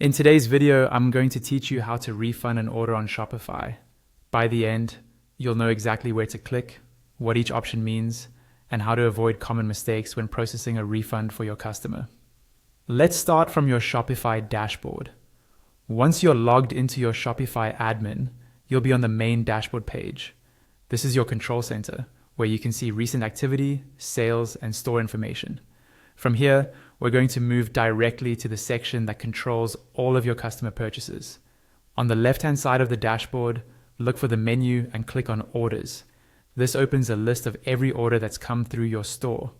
In today's video, I'm going to teach you how to refund an order on Shopify. By the end, you'll know exactly where to click, what each option means, and how to avoid common mistakes when processing a refund for your customer. Let's start from your Shopify dashboard. Once you're logged into your Shopify admin, you'll be on the main dashboard page. This is your control center, where you can see recent activity, sales, and store information. From here, we're going to move directly to the section that controls all of your customer purchases. On the left-hand side of the dashboard, look for the menu and click on Orders. This opens a list of every order that's come through your store.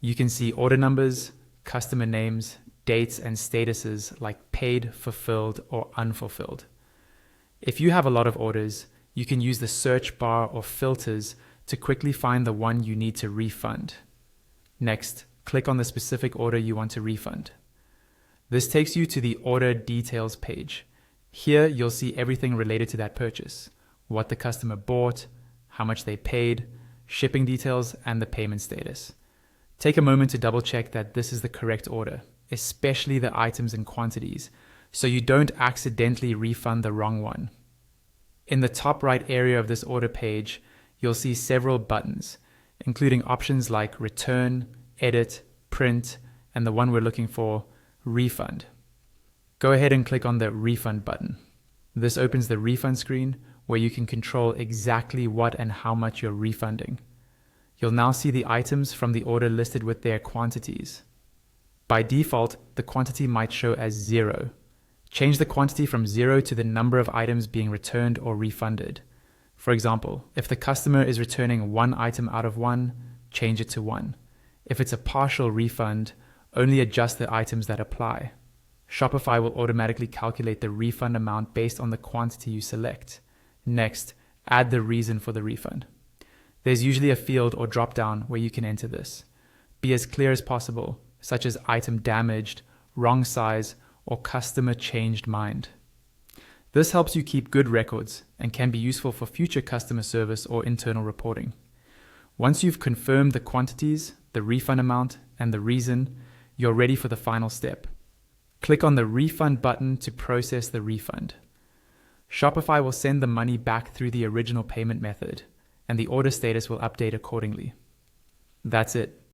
You can see order numbers, customer names, dates, and statuses like paid, fulfilled, or unfulfilled. If you have a lot of orders, you can use the search bar or filters to quickly find the one you need to refund. Next, click on the specific order you want to refund. This takes you to the order details page. Here you'll see everything related to that purchase: what the customer bought, how much they paid, shipping details, and the payment status. Take a moment to double check that this is the correct order, especially the items and quantities, so you don't accidentally refund the wrong one. In the top right area of this order page, you'll see several buttons, including options like return, edit, print, and the one we're looking for, refund. Go ahead and click on the refund button. This opens the refund screen where you can control exactly what and how much you're refunding. You'll now see the items from the order listed with their quantities. By default, the quantity might show as 0. Change the quantity from 0 to the number of items being returned or refunded. For example, if the customer is returning 1 item out of 1, change it to 1. If it's a partial refund, only adjust the items that apply. Shopify will automatically calculate the refund amount based on the quantity you select. Next, add the reason for the refund. There's usually a field or drop-down where you can enter this. Be as clear as possible, such as item damaged, wrong size, or customer changed mind. This helps you keep good records and can be useful for future customer service or internal reporting. Once you've confirmed the quantities, the refund amount, and the reason, you're ready for the final step. Click on the refund button to process the refund. Shopify will send the money back through the original payment method, and the order status will update accordingly. That's it.